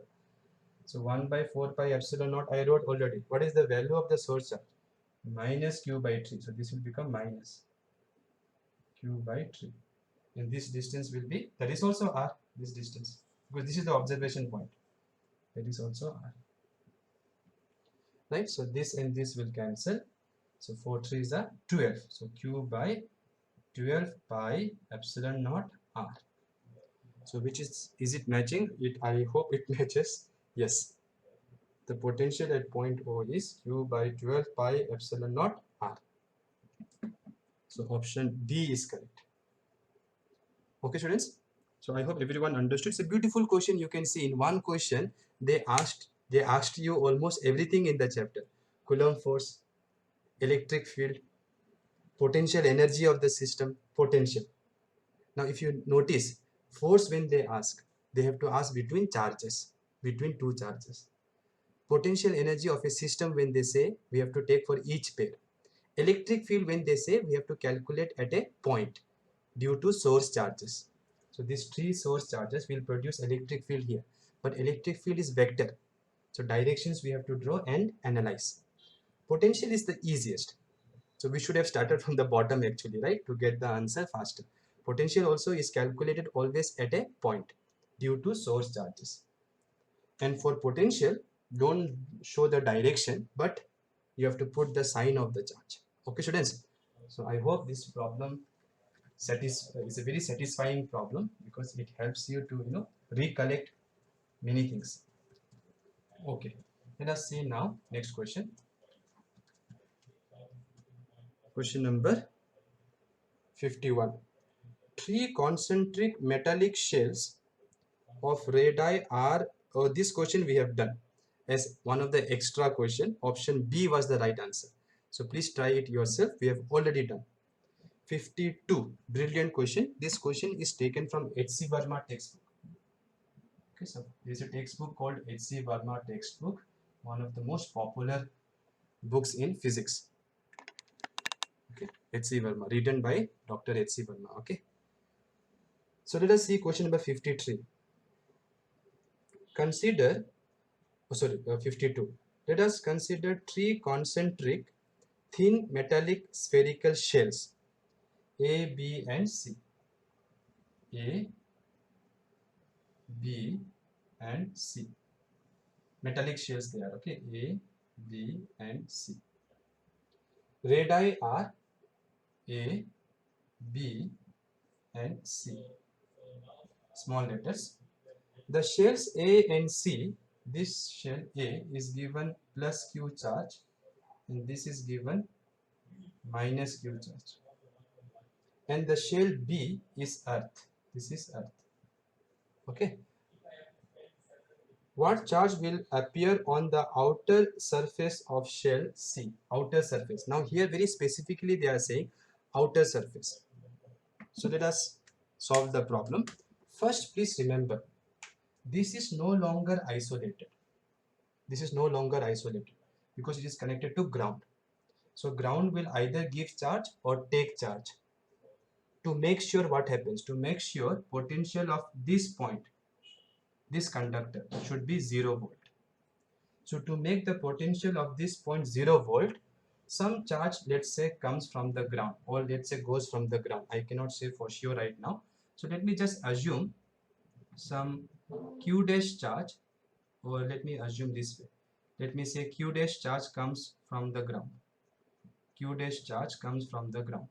So 1 by 4 pi epsilon naught I wrote already. What is the value of the source charge? Minus q by 3. So this will become minus q by 3. And this distance will be, that is also r, this distance. Because this is the observation point. That is also r. Right? So this and this will cancel. So 4 3s are 12. So q by 12 pi epsilon naught r. So which is it matching? I hope it matches. Yes. The potential at point O is q by 12 pi epsilon naught r. So option D is correct. Okay, students. So I hope everyone understood. It's a beautiful question. You can see in one question they asked you almost everything in the chapter. Coulomb force, electric field, potential energy of the system, potential. Now if you notice, force when they ask, they have to ask between charges, between two charges. Potential energy of a system when they say, we have to take for each pair. Electric field when they say, we have to calculate at a point due to source charges. So these three source charges will produce electric field here. But electric field is vector. So directions we have to draw and analyze. Potential is the easiest. So we should have started from the bottom actually, right? To get the answer faster. Potential also is calculated always at a point due to source charges. And for potential, don't show the direction, but you have to put the sign of the charge. Okay, students? So I hope this problem is a very satisfying problem because it helps you to recollect many things. Okay, let us see now next question. Question number 51. Three concentric metallic shells of radii are, oh, this question we have done as one of the extra question. Option B was the right answer. So please try it yourself. We have already done. 52. Brilliant question. This question is taken from H.C. Verma textbook. Okay, so there is a textbook called H.C. Verma textbook, one of the most popular books in physics. Okay, H.C. Verma, written by Dr. H.C. Verma. Okay. So let us see question number 53. Consider, 52. Let us consider three concentric thin metallic spherical shells A, B and C. A, B and C. Metallic shells they are, okay? A, B and C. Radii are A, B and C. small letters. The shells A and C, this shell A is given plus Q charge and this is given minus Q charge. And the shell B is earth. This is earth. Okay. What charge will appear on the outer surface of shell C? Outer surface. Now here very specifically they are saying outer surface. So let us solve the problem. First, please remember, this is no longer isolated. This is no longer isolated because it is connected to ground. So ground will either give charge or take charge. To make sure what happens, to make sure potential of this point, this conductor should be 0 volt. So to make the potential of this point 0 volt, some charge, let's say, comes from the ground or let's say goes from the ground. I cannot say for sure right now. So let me just assume some Q dash charge, or let me assume this way. Let me say Q dash charge comes from the ground. Q dash charge comes from the ground.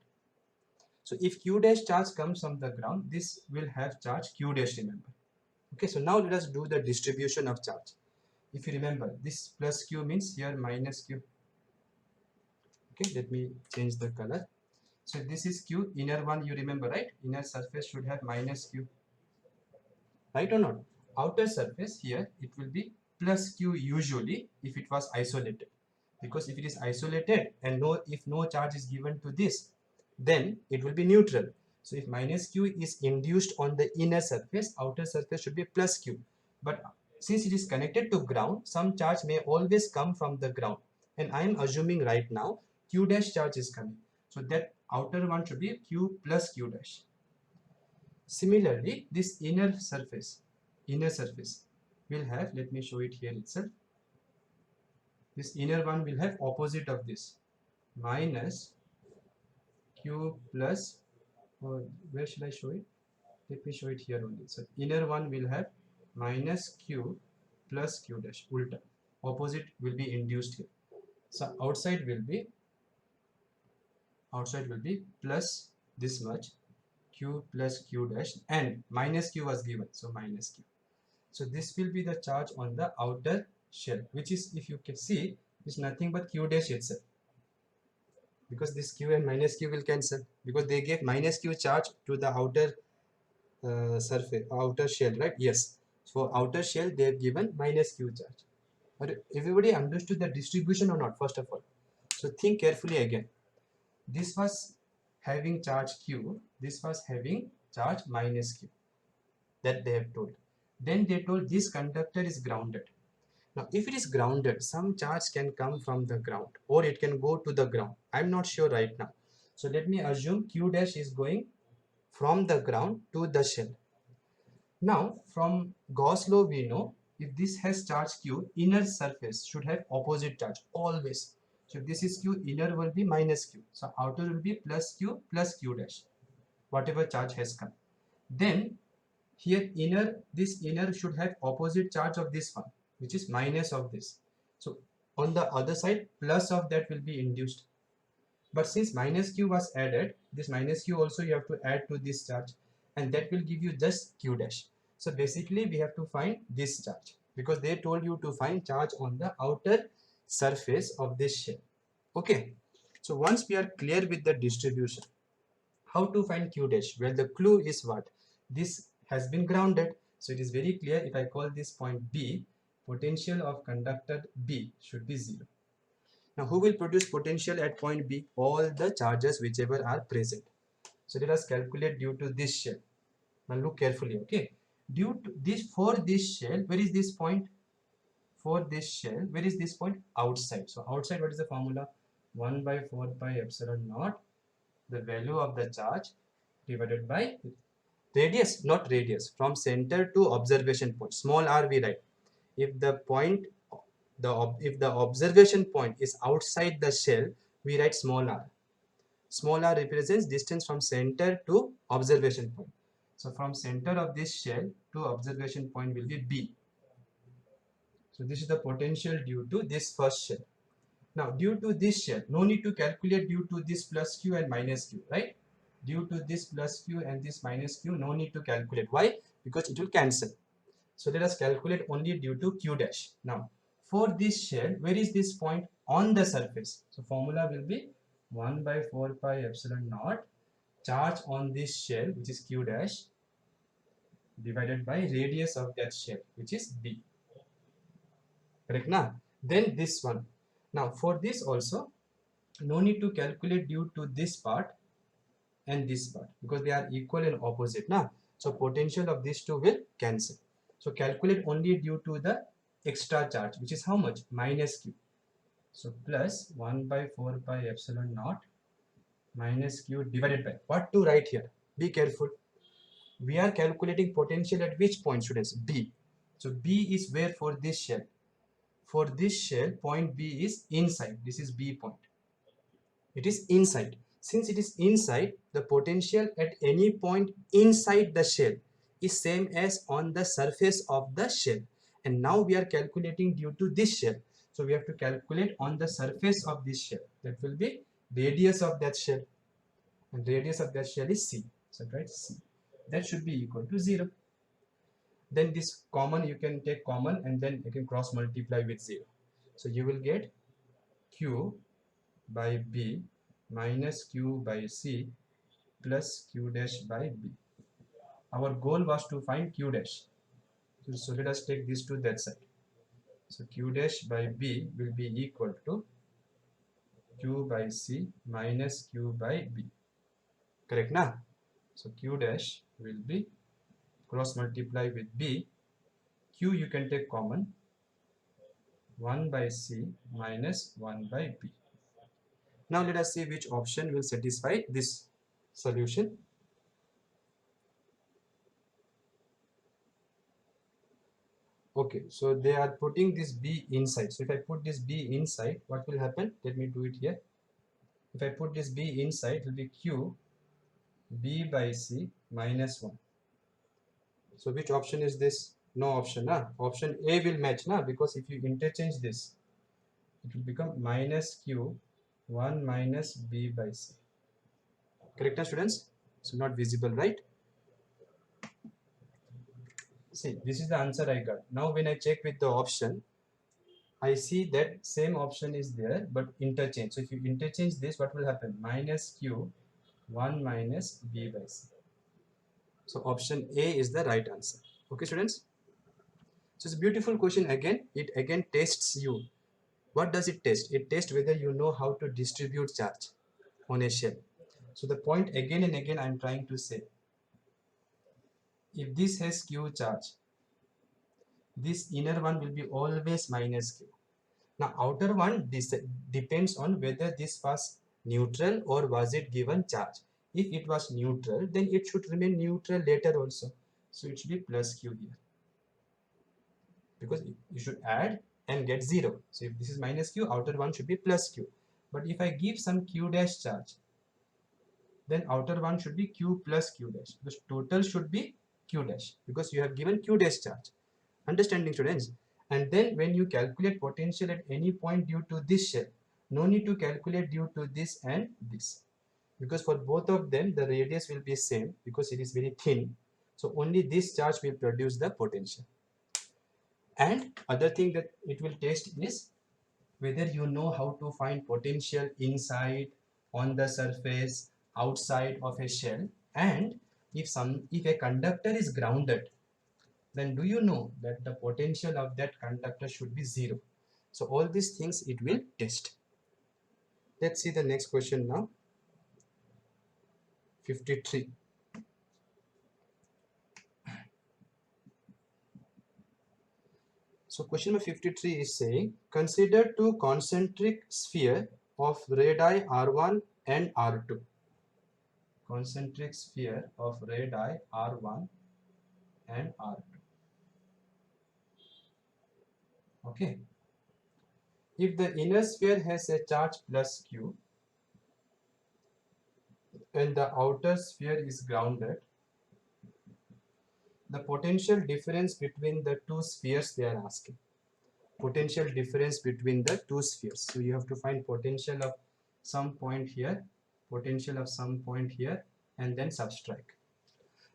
So if Q dash charge comes from the ground, this will have charge Q dash, remember. Okay, so now let us do the distribution of charge. If you remember, this plus Q means here minus Q. Okay, let me change the color. So this is Q, inner one, you remember, right? Inner surface should have minus Q. Right or not? Outer surface here, it will be plus Q usually if it was isolated. Because if it is isolated and if no charge is given to this, then it will be neutral. So if minus Q is induced on the inner surface, outer surface should be plus Q. But since it is connected to ground, some charge may always come from the ground. And I am assuming right now Q dash charge is coming. So that outer one should be Q plus Q dash. Similarly, this inner surface will have, let me show it here itself. This inner one will have opposite of this, minus Q plus, or where should I show it? Let me show it here only. So inner one will have minus Q plus Q dash, ulta. Opposite will be induced here. So outside will be plus this much, Q plus Q dash, and minus Q was given, so minus Q. So this will be the charge on the outer shell, which is, if you can see, is nothing but Q dash itself. Because this Q and minus Q will cancel, because they gave minus Q charge to the outer surface, outer shell, right? Yes. For outer shell, they have given minus Q charge. But everybody understood the distribution or not, first of all? So think carefully again. This was having charge Q, this was having charge minus Q. That they have told. Then they told this conductor is grounded. Now, if it is grounded, some charge can come from the ground or it can go to the ground. I'm not sure right now. So let me assume Q dash is going from the ground to the shell. Now, from Gauss law, we know if this has charge Q, inner surface should have opposite charge always. So if this is Q, inner will be minus Q. So outer will be plus Q dash, whatever charge has come. Then here this inner should have opposite charge of this one, which is minus of this. So on the other side, plus of that will be induced. But since minus Q was added, this minus Q also you have to add to this charge, and that will give you just Q dash. So basically we have to find this charge, because they told you to find charge on the outer surface of this shell. Okay, so once we are clear with the distribution, how to find Q dash? Well, the clue is what? This has been grounded. So it is very clear, if I call this point B, potential of conductor B should be 0. Now who will produce potential at point B? All the charges whichever are present. So let us calculate due to this shell. Now look carefully, okay? Due to this, for this shell, where is this point? For this shell, where is this point? Outside. So outside, what is the formula? 1 by 4 pi epsilon naught, the value of the charge divided by radius, not radius, from center to observation point, small r we write. If the point, if the observation point is outside the shell, we write small r. Small r represents distance from center to observation point. So from center of this shell to observation point will be B. So this is the potential due to this first shell. Now due to this shell, no need to calculate due to this plus Q and minus Q, right? Due to this plus Q and this minus Q, no need to calculate. Why? because it will cancel. So let us calculate only due to q dash. Now for this shell, where is this point on the surface? So formula will be 1 by 4 pi epsilon naught charge on this shell, which is q dash, divided by radius of that shell, which is b. Correct now? Then this one. Now for this also, no need to calculate due to this part and this part, because they are equal and opposite now. So potential of these two will cancel. So calculate only due to the extra charge, which is how much? Minus q. So plus 1 by 4 pi epsilon naught minus q divided by, what to write here? Be careful. We are calculating potential at which point, students? B. So B is where for this shell? For this shell, point B is inside. This is B point. It is inside. Since it is inside, the potential at any point inside the shell is same as on the surface of the shell. And now we are calculating due to this shell. So we have to calculate on the surface of this shell. That will be radius of that shell. And radius of that shell is C. So right, C. That should be equal to 0. Then this common, you can take common and then you can cross multiply with 0. So you will get Q by B minus Q by C plus Q dash by B. Our goal was to find Q dash. So let us take this to that side. So Q dash by B will be equal to Q by C minus Q by B. Correct now? So Q dash will be cross multiply with B. Q you can take common, 1 by C minus 1 by B. Now let us see which option will satisfy this solution. Okay, so they are putting this B inside. So if I put this B inside, what will happen? Let me do it here. If I put this B inside, it will be Q B by C minus 1. So which option is this? No option. Option A will match because if you interchange this, it will become minus Q 1 minus B by C. Correct, students? So not visible, right? See, this is the answer I got. Now when I check with the option, I see that same option is there, but interchange. So if you interchange this, what will happen? Minus Q 1 minus B by C. So option A is the right answer. Okay, students? So it's a beautiful question again. It again tests you. What does it test? It tests whether you know how to distribute charge on a shell. So the point again and again I'm trying to say, if this has Q charge, this inner one will be always minus Q. Now outer one depends on whether this was neutral or was it given charge. If it was neutral, then it should remain neutral later also. So it should be plus Q here, because you should add and get 0. So if this is minus Q, outer one should be plus Q. But if I give some Q dash charge, then outer one should be Q plus Q dash, because total should be Q dash, because you have given Q dash charge. Understanding, students? And then when you calculate potential at any point due to this shell, no need to calculate due to this and this, because for both of them the radius will be same because it is very thin. So only this charge will produce the potential. And other thing that it will test is whether you know how to find potential inside, on the surface, outside of a shell. And if a conductor is grounded, then do you know that the potential of that conductor should be 0? So all these things it will test. Let's see the next question now. 53. So question number 53 is saying, consider two concentric sphere of radii R1 and R2. Concentric sphere of radii R1 and R2. Okay. If the inner sphere has a charge plus Q and the outer sphere is grounded, the potential difference between the two spheres they are asking. Potential difference between the two spheres. So you have to find potential of some point here, potential of some point here, and then subtract.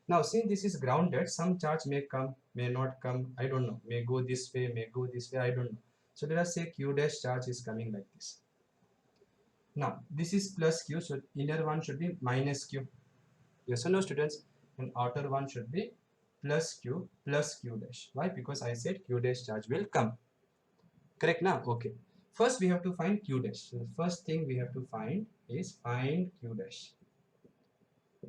Now since this is grounded, some charge may come, may not come, I don't know, may go this way, may go this way, I don't know. So let us say q dash charge is coming like this. Now this is plus q, so inner one should be minus q. Yes or no, students? And outer one should be plus q dash. Why? Because I said q dash charge will come. Correct now? Okay. First we have to find q dash. So the first thing we have to find is find q dash.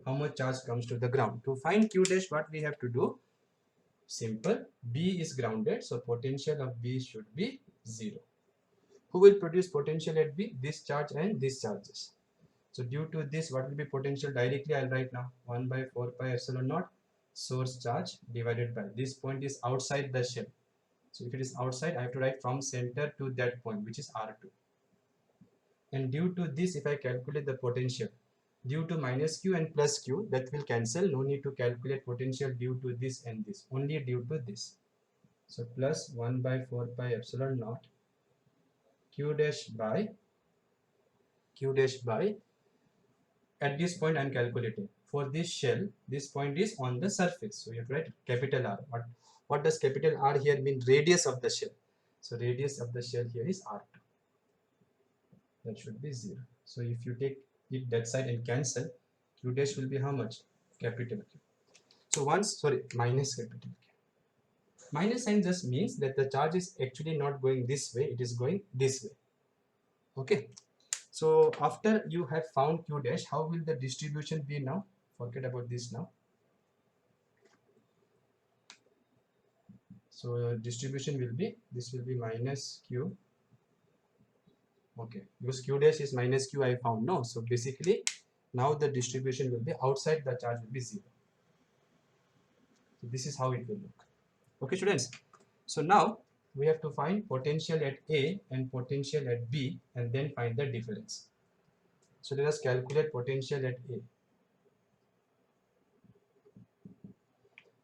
How much charge comes to the ground? To find q dash, what we have to do? Simple. B is grounded, so potential of B should be 0. Who will produce potential at B? This charge and these charges. So due to this, what will be potential? Directly I'll write now 1 by 4 pi epsilon naught source charge divided by this point is outside the shell. So if it is outside, I have to write from center to that point, which is R2. And due to this, if I calculate the potential, due to minus q and plus q, that will cancel. No need to calculate potential due to this and this, only due to this. So plus 1 by 4 pi epsilon naught q dash by at this point I am calculating. For this shell, this point is on the surface. So you have to write capital R. What does capital R here mean? Radius of the shell. So radius of the shell here is R2. That should be 0. So if you take it that side and cancel, q dash will be how much? Capital Q. So minus capital Q. Minus sign just means that the charge is actually not going this way, it is going this way. Okay. So after you have found q dash, how will the distribution be now? Forget about this now. So distribution will be, this will be minus q. Okay, because q dash is minus q I found, no? So basically now the distribution will be outside the charge will be 0. So this is how it will look. Okay students, so now we have to find potential at A and potential at B and then find the difference. So let us calculate potential at A.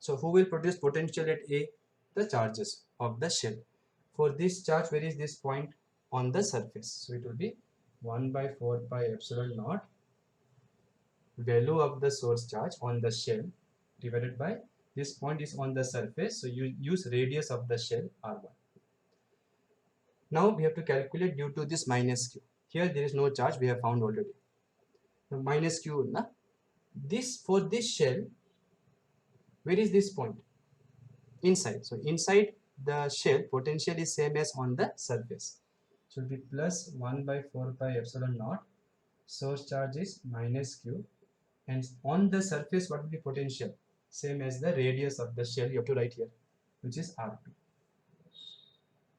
So who will produce potential at A? The charges of the shell. For this charge, where is this point? On the surface. So it will be 1 by 4 pi epsilon naught value of the source charge on the shell divided by this point is on the surface. So you use radius of the shell R1. Now we have to calculate due to this minus q. Here there is no charge, we have found already. Now minus q, na? This for this shell, where is this point? Inside. So inside the shell, potential is same as on the surface. So it will be plus 1 by 4 pi epsilon naught. Source charge is minus q. And on the surface, what will be potential? Same as the radius of the shell, you have to write here, which is R2.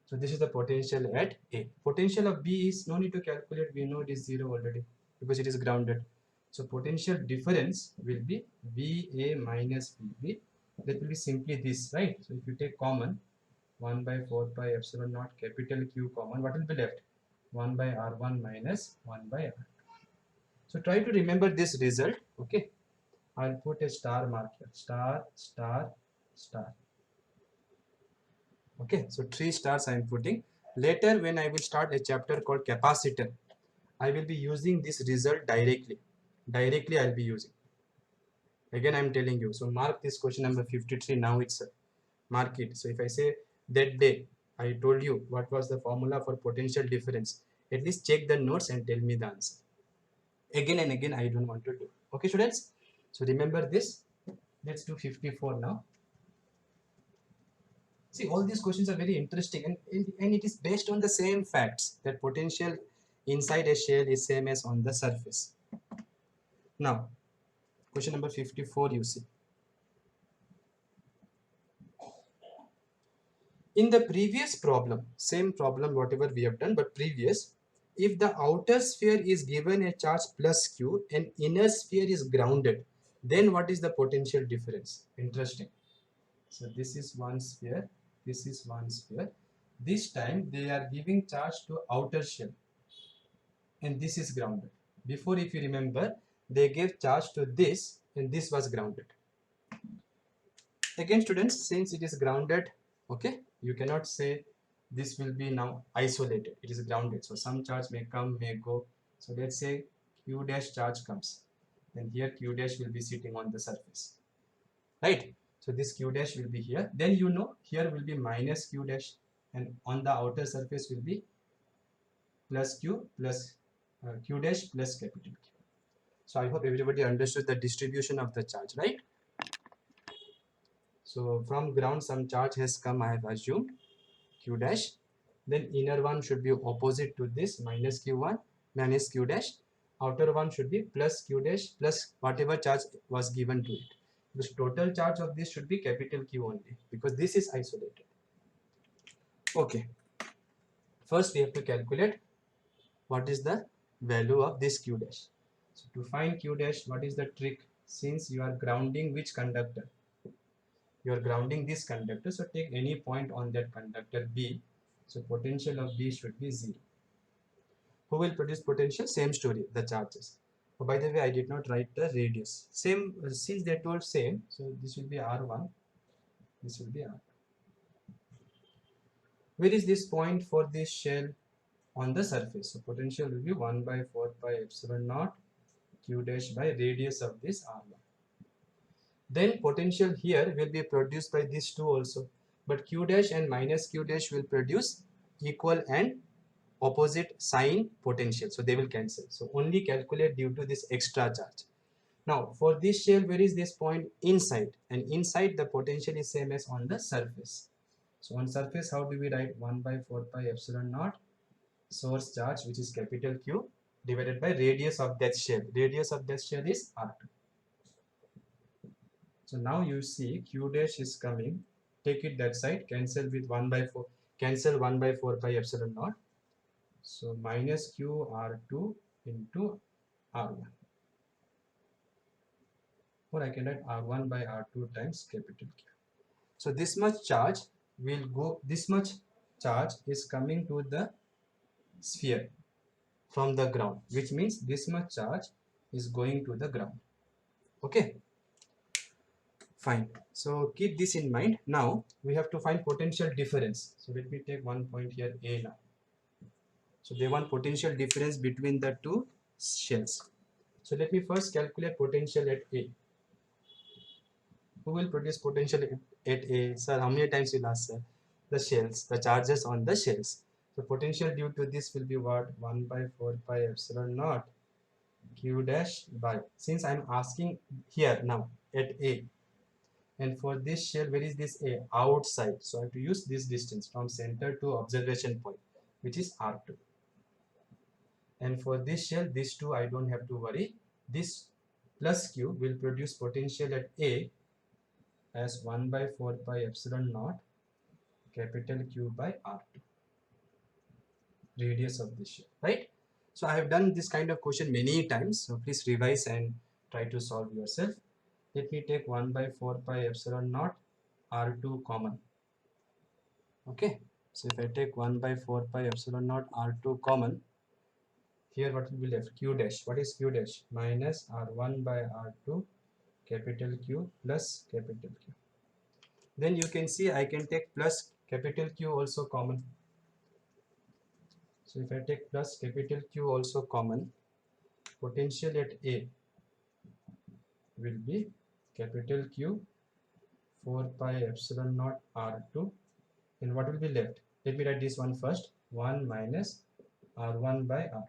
So this is the potential at A. Potential of B is no need to calculate, we know it is 0 already because it is grounded. So potential difference will be VA minus VB. That will be simply this, right? So if you take common 1 by 4 pi epsilon naught capital Q common, what will be left? 1 by R1 minus 1 by R2. So try to remember this result, okay? I'll put a star mark here, star, star, star. Okay, so 3 stars I am putting. Later when I will start a chapter called capacitor, I will be using this result directly. Directly I will be using. Again I am telling you. So mark this question number 53 now itself. Mark it. So if I say that day, I told you what was the formula for potential difference. At least check the notes and tell me the answer. Again and again I don't want to do. Okay students? So remember this. Let's do 54 now. See, all these questions are very interesting and it is based on the same facts that potential inside a shell is same as on the surface. Now, question number 54 you see. In the previous problem, same problem whatever we have done but previous, if the outer sphere is given a charge plus q and inner sphere is grounded, then what is the potential difference? Interesting. So this is one sphere, this is one sphere. This time they are giving charge to outer shell and this is grounded. Before, if you remember, they gave charge to this and this was grounded. Again students, since it is grounded, okay, you cannot say this will be now isolated. It is grounded, so some charge may come, may go. So let's say q dash charge comes, then here q dash will be sitting on the surface. right? So this q dash will be here. Then you know here will be minus q dash, and on the outer surface will be plus q plus q dash plus capital Q. So I hope everybody understood the distribution of the charge, right? So from ground some charge has come, I have assumed q dash. Then inner one should be opposite to this, minus q1 minus q dash. Outer one should be plus q dash plus whatever charge was given to it. The total charge of this should be capital Q only, because this is isolated. Okay. First we have to calculate what is the value of this q dash. So to find q dash, what is the trick? Since you are grounding which conductor? You are grounding this conductor, so take any point on that conductor B. So potential of B should be 0. Who will produce potential? Same story, the charges. Oh, by the way, I did not write the radius. Same, since they told same, so this will be R1, this will be R2. Where is this point for this shell? On the surface. So potential will be 1 by 4 pi epsilon naught q dash by radius of this R1. Then potential here will be produced by these two also. But q dash and minus q dash will produce equal and opposite sign potential. So they will cancel. So only calculate due to this extra charge. Now for this shell, where is this point? Inside. And inside the potential is same as on the surface. So on surface, how do we write? 1 by 4 pi epsilon naught source charge, which is capital Q, divided by radius of that shell. Radius of that shell is R2. So now you see q dash is coming. Take it that side. Cancel with 1 by 4. Cancel 1 by 4 pi epsilon naught. So minus q R2 into R1. Or I can write R1 by R2 times capital Q. So this much charge will go. This much charge is coming to the sphere from the ground, which means this much charge is going to the ground. Okay. Fine. So keep this in mind. Now we have to find potential difference. So let me take one point here, A now. So they want potential difference between the two shells. So let me first calculate potential at A. Who will produce potential at A? Sir, how many times you'll ask, sir? The shells, the charges on the shells. So potential due to this will be what? 1 by 4 pi epsilon naught q dash by. Since I'm asking here now at A, and for this shell, where is this A? Outside. So I have to use this distance from center to observation point, which is R2. And for this shell, these two I don't have to worry. This plus Q will produce potential at A as 1 by 4 pi epsilon naught capital Q by R2, radius of this shell, right? So I have done this kind of question many times. So please revise and try to solve yourself. Let me take 1 by 4 pi epsilon naught R2 common. Okay, so if I take 1 by 4 pi epsilon naught R2 common, here what will be left? Q dash. What is Q dash? Minus R1 by R2 capital Q plus capital Q. Then you can see I can take plus capital Q also common. So if I take plus capital Q also common, potential at A will be capital Q 4 pi epsilon naught R2. And what will be left? Let me write this one first. 1 minus R1 by R2.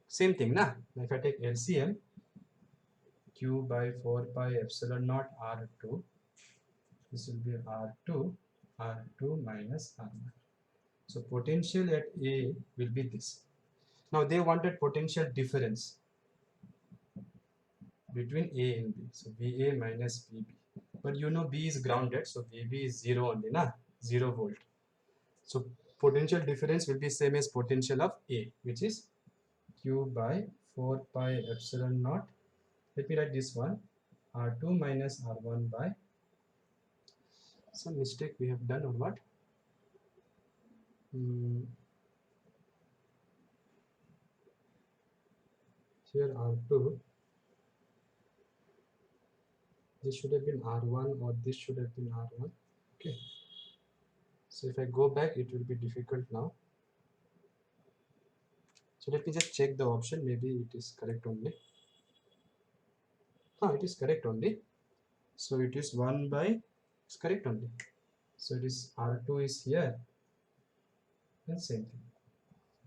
Same thing, na? If I take LCM, Q by 4 pi epsilon naught R2, this will be R2 minus R1. So potential at A will be this. Now they wanted potential difference between A and B. So VA minus VB. But you know B is grounded, so VB is 0 only, na? 0 volt. So potential difference will be same as potential of A, which is Q by 4 pi epsilon naught. Let me write this one. R2 minus R1 by, some mistake we have done or what? Here R2, this should have been R1 or this should have been R1. Okay. So if I go back, it will be difficult now. So let me just check the option. Maybe it is correct only. It is correct only. So it is 1 by, it's correct only. So it is R2 is here and same thing.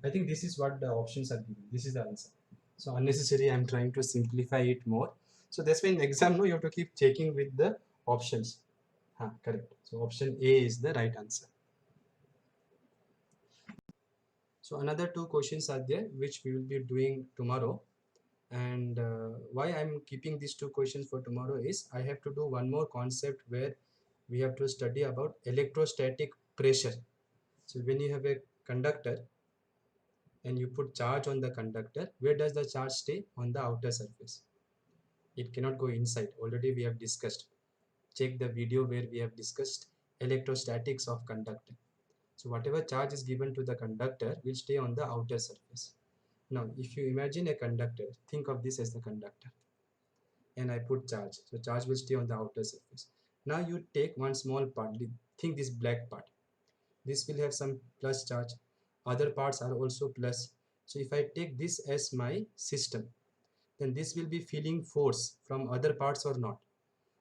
I think this is what the options are given. This is the answer. So unnecessary, I'm trying to simplify it more. So that's why in exam, no, you have to keep checking with the options. Correct. So option A is the right answer. So another two questions are there which we will be doing tomorrow. And why I'm keeping these two questions for tomorrow is I have to do one more concept where we have to study about electrostatic pressure. So when you have a conductor and you put charge on the conductor, where does the charge stay? On the outer surface. It cannot go inside. Already we have discussed. Check the video where we have discussed electrostatics of conductor. So whatever charge is given to the conductor will stay on the outer surface. Now, if you imagine a conductor, think of this as the conductor, and I put charge. So charge will stay on the outer surface. Now you take one small part, think this black part. This will have some plus charge. Other parts are also plus. So if I take this as my system, then this will be feeling force from other parts or not.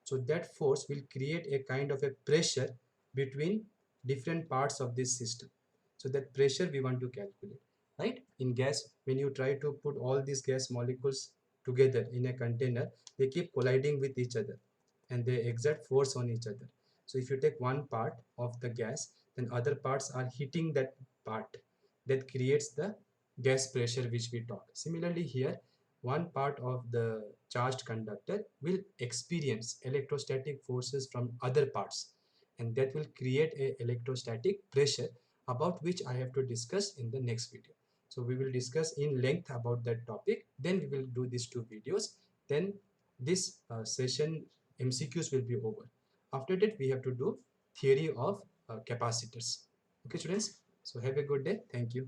So that force will create a kind of a pressure between different parts of this system. So that pressure we want to calculate, right? In gas, when you try to put all these gas molecules together in a container, they keep colliding with each other and they exert force on each other. So if you take one part of the gas, then other parts are hitting that part. That creates the gas pressure which we talk. Similarly here, one part of the charged conductor will experience electrostatic forces from other parts, and that will create a electrostatic pressure about which I have to discuss in the next video. So we will discuss in length about that topic, then we will do these two videos, then this session MCQs will be over. After that we have to do theory of capacitors. Okay students, so have a good day. Thank you.